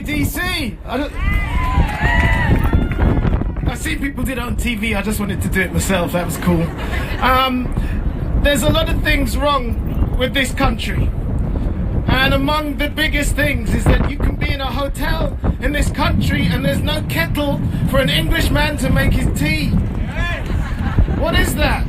DC. I see people did it on TV. I just wanted to do it myself. That was cool. There's a lot of things wrong with this country. And among the biggest things is that you can be in a hotel in this country and there's no kettle for an Englishman to make his tea. What is that?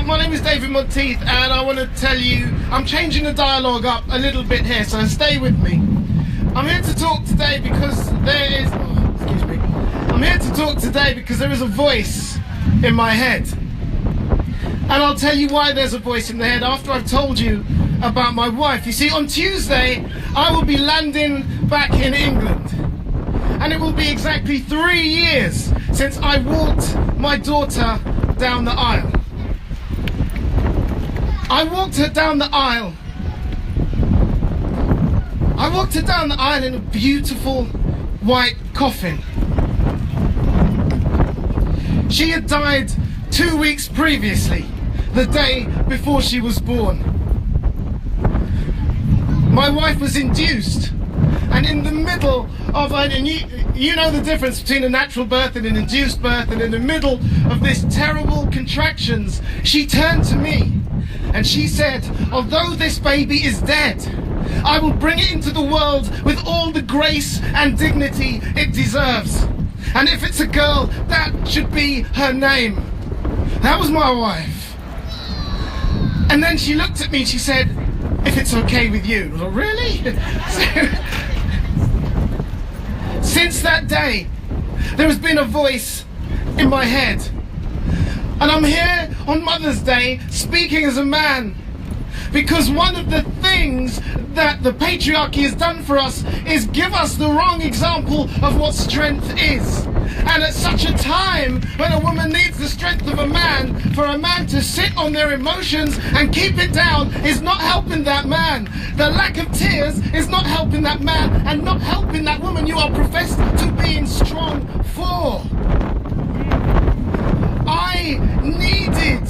My name is David Monteith and I want to tell you, I'm changing the dialogue up a little bit here, so stay with me. I'm here to talk today because there is a voice in my head. And I'll tell you why there's a voice in the head after I've told you about my wife. You see, on Tuesday, I will be landing back in England. And it will be exactly 3 years since I walked my daughter down the aisle. I walked her down the aisle. I walked her down the aisle in a beautiful white coffin. She had died 2 weeks previously, the day before she was born. My wife was induced, and in the middle of you know the difference between a natural birth and an induced birth, and in the middle of this terrible contractions, she turned to me and she said, although this baby is dead, I will bring it into the world with all the grace and dignity it deserves. And if it's a girl, that should be her name. That was my wife. And then she looked at me and she said, if it's okay with you. I was like, really? Since that day, there has been a voice in my head. And I'm here on Mother's Day speaking as a man, because one of the things that the patriarchy has done for us is give us the wrong example of what strength is. And at such a time when a woman needs the strength of a man, for a man to sit on their emotions and keep it down is not helping that man. The lack of tears is not helping that man and not helping that woman you are professed to being strong for. I needed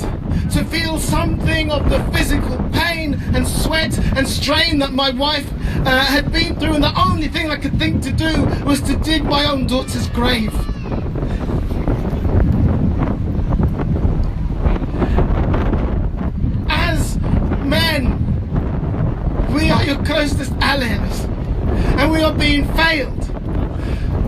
to feel something of the physical pain and sweat and strain that my wife had been through, and the only thing I could think to do was to dig my own daughter's grave. As men, we are your closest allies, and we are being failed.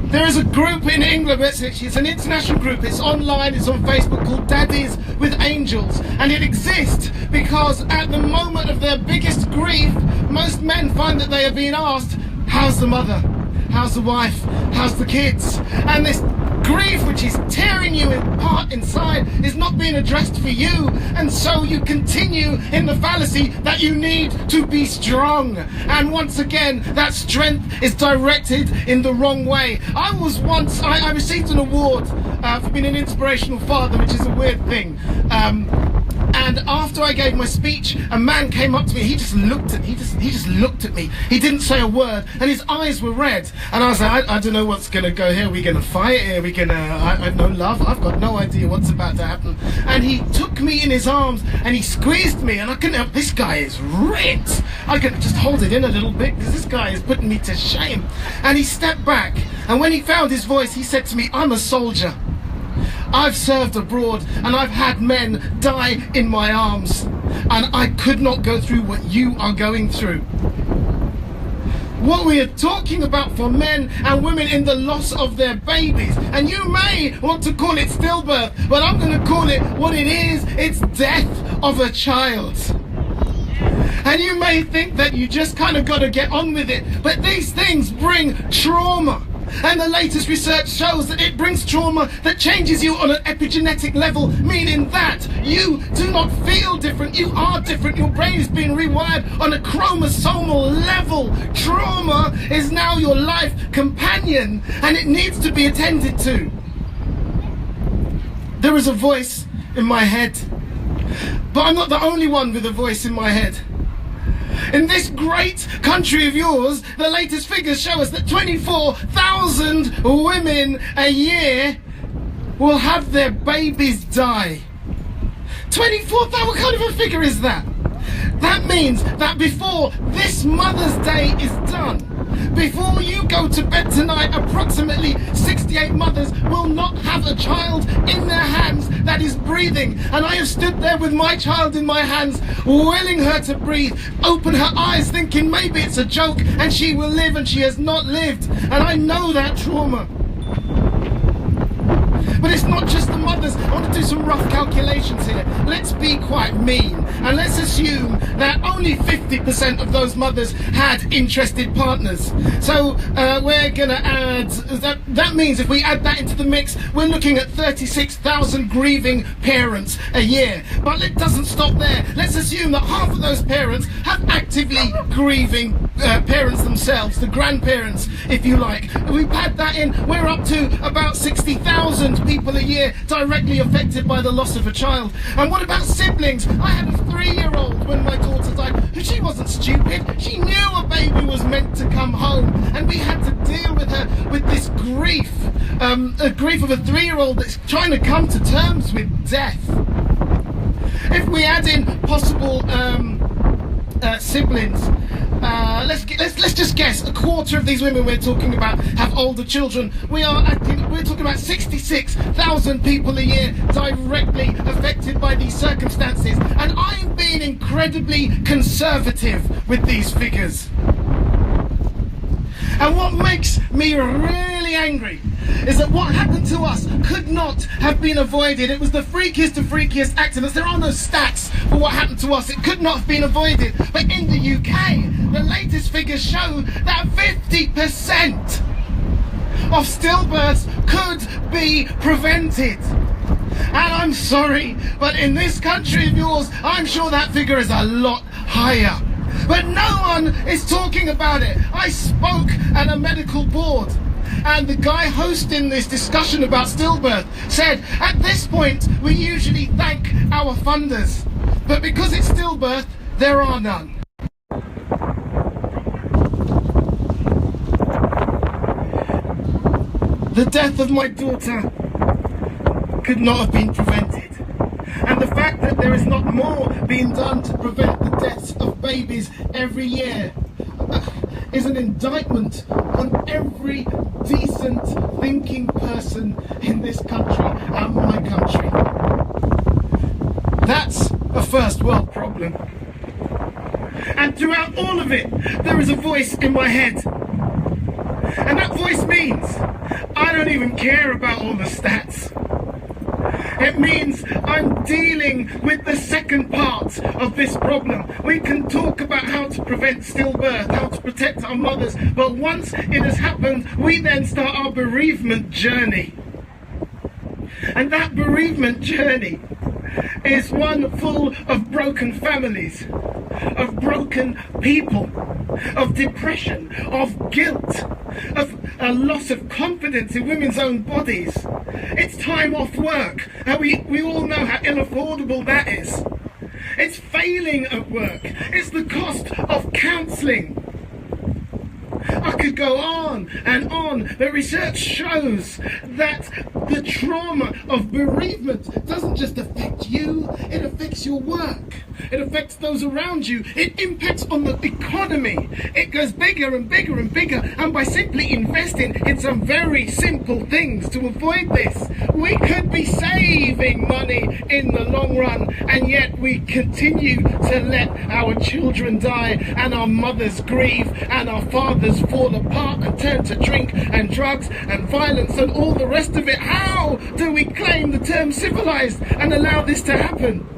There is a group in England, it's an international group, it's online, it's on Facebook, called Daddies with Angels. And it exists because at the moment of their biggest grief, most men find that they are being asked, how's the mother? How's the wife? How's the kids? And this grief, which is tearing you apart inside, is not being addressed for you, and so you continue in the fallacy that you need to be strong. And once again, that strength is directed in the wrong way. I received an award for being an inspirational father, which is a weird thing. And after I gave my speech, a man came up to me. He just looked at me. He didn't say a word, and his eyes were red. And I was like, I don't know what's going to go here. Are we going to fight here? Are we going to... I no love. I've got no idea what's about to happen. And he took me in his arms, and he squeezed me, and I couldn't help... This guy is ripped. I could just hold it in a little bit, because this guy is putting me to shame. And he stepped back, and when he found his voice, he said to me, I'm a soldier. I've served abroad and I've had men die in my arms, and I could not go through what you are going through. What we are talking about for men and women in the loss of their babies, and you may want to call it stillbirth, but I'm going to call it what it is. It's death of a child. And you may think that you just kind of got to get on with it, but these things bring trauma. And the latest research shows that it brings trauma that changes you on an epigenetic level, meaning that you do not feel different, you are different, your brain is being rewired on a chromosomal level. Trauma is now your life companion, and it needs to be attended to. There is a voice in my head, but I'm not the only one with a voice in my head. In this great country of yours, the latest figures show us that 24,000 women a year will have their babies die. 24,000, what kind of a figure is that? That means that before this Mother's Day is done, before you go to bed tonight, approximately 68 mothers will not have a child in their hands that is breathing. And I have stood there with my child in my hands, willing her to breathe, open her eyes thinking maybe it's a joke and she will live, and she has not lived. And I know that trauma. But it's not just the mothers. I want to do some rough calculations here. Let's be quite mean. And let's assume that only 50% of those mothers had interested partners. So we're going to add, that means if we add that into the mix, we're looking at 36,000 grieving parents a year. But it doesn't stop there. Let's assume that half of those parents have actively grieving parents themselves, the grandparents, if you like. If we add that in, we're up to about 60,000 people a year directly affected by the loss of a child. And what about siblings? I had a 3-year-old when my daughter died. She wasn't stupid. She knew a baby was meant to come home, and we had to deal with her with this grief, a grief of a 3-year-old that's trying to come to terms with death. If we add in possible siblings, let's just guess a quarter of these women we're talking about have older children. We're talking about 66,000 people a year directly affected by these circumstances, and I'm being incredibly conservative with these figures. And what makes me really angry is that what happened to us could not have been avoided. It was the freakiest of freakiest accidents. There are no stats for what happened to us. It could not have been avoided. But in the UK, the latest figures show that 50% of stillbirths could be prevented. And I'm sorry, but in this country of yours, I'm sure that figure is a lot higher. But no one is talking about it. I spoke at a medical board, and the guy hosting this discussion about stillbirth said, at this point, we usually thank our funders, but because it's stillbirth, there are none. The death of my daughter could not have been prevented. And the fact that there is not more being done to prevent the deaths of babies every year is an indictment on every decent thinking person in this country and my country. That's a first world problem. And throughout all of it, there is a voice in my head. And that voice means I don't even care about all the stats. It means I'm dealing with the second part of this problem. We can talk about how to prevent stillbirth, how to protect our mothers, but once it has happened, we then start our bereavement journey. And that bereavement journey is one full of broken families, of broken people, of depression, of guilt, of a loss of confidence in women's own bodies. It's time off work, and we all know how unaffordable that is. It's failing at work. It's the cost of counselling. I could go on and on, but research shows that the trauma of bereavement doesn't just affect you, it affects your work. It affects those around you. It impacts on the economy. It goes bigger and bigger and bigger. And by simply investing in some very simple things to avoid this, we could be saving money in the long run. And yet we continue to let our children die, and our mothers grieve, and our fathers fall apart and turn to drink and drugs and violence and all the rest of it. How do we claim the term civilized and allow this to happen?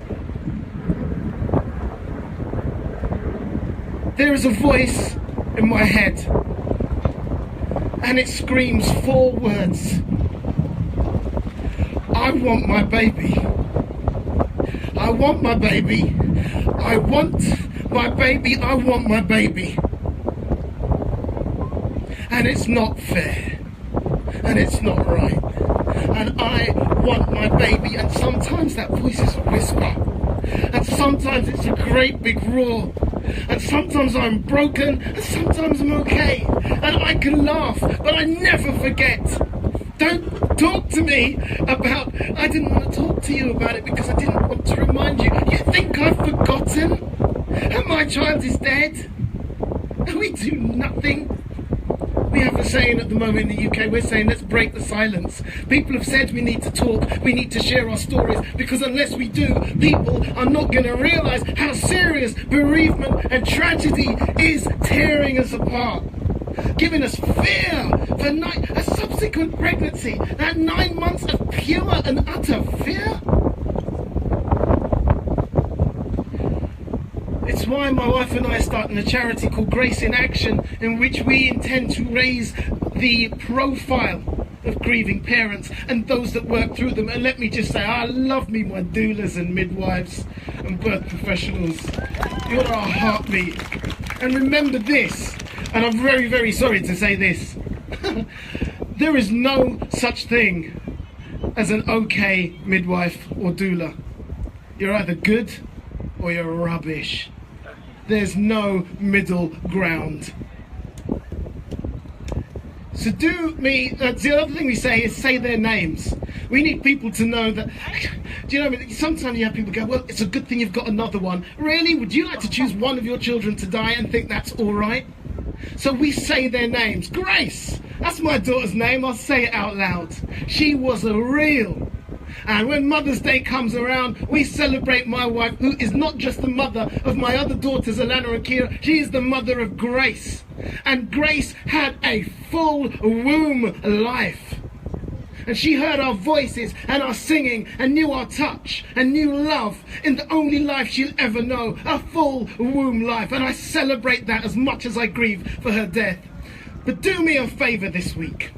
There is a voice in my head, and it screams 4 words. I want my baby. I want my baby. I want my baby. I want my baby. And it's not fair. And it's not right. And I want my baby. And sometimes that voice is a whisper. And sometimes it's a great big roar. And sometimes I'm broken, and sometimes I'm okay. And I can laugh, but I never forget. Don't talk to me about, I didn't want to talk to you about it because I didn't want to remind you. You think I've forgotten? and my child is dead, and we do nothing. We have a saying at the moment in the UK, we're saying let's break the silence. People have said we need to talk, we need to share our stories, because unless we do, people are not going to realise how serious bereavement and tragedy is tearing us apart. Giving us fear for a subsequent pregnancy, that 9 months of pure and utter fear. It's why my wife and I are starting a charity called Grace in Action, in which we intend to raise the profile of grieving parents and those that work through them. And let me just say, I love me my doulas and midwives and birth professionals. You're our heartbeat. And remember this, and I'm very, very sorry to say this, there is no such thing as an okay midwife or doula. You're either good or you're rubbish. There's no middle ground. So the other thing we say is say their names. We need people to know that, do you know, sometimes you have people go, well, it's a good thing you've got another one. Really? Would you like to choose one of your children to die and think that's all right? So we say their names. Grace, that's my daughter's name, I'll say it out loud. She was a real. And when Mother's Day comes around, we celebrate my wife, who is not just the mother of my other daughters, Alana and Kira, she is the mother of Grace. And Grace had a full womb life. And she heard our voices and our singing and knew our touch and knew love in the only life she'll ever know, a full womb life. And I celebrate that as much as I grieve for her death. But do me a favour this week.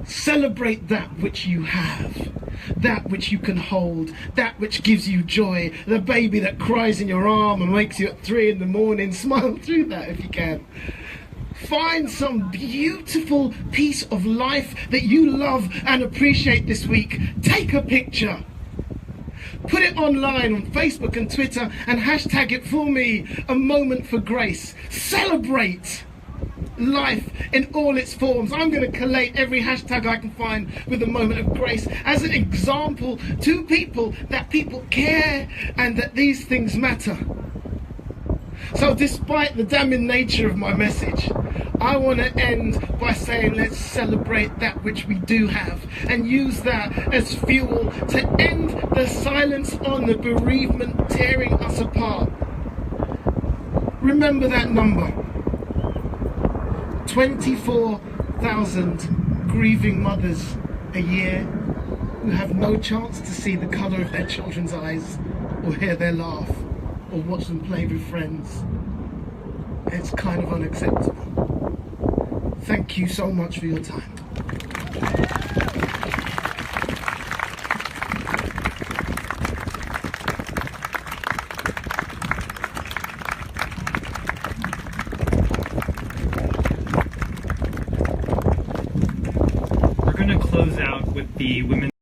Celebrate that which you have, that which you can hold, that which gives you joy, the baby that cries in your arm and wakes you at 3 in the morning. Smile through that if you can. Find some beautiful piece of life that you love and appreciate this week. Take a picture. Put it online on Facebook and Twitter and hashtag it for me, a moment for Grace. Celebrate life in all its forms. I'm going to collate every hashtag I can find with a moment of grace as an example to people that people care and that these things matter. So despite the damning nature of my message, I want to end by saying let's celebrate that which we do have and use that as fuel to end the silence on the bereavement tearing us apart. Remember that number. 24,000 grieving mothers a year who have no chance to see the colour of their children's eyes or hear their laugh or watch them play with friends. It's kind of unacceptable. Thank you so much for your time. We're going to close out with the women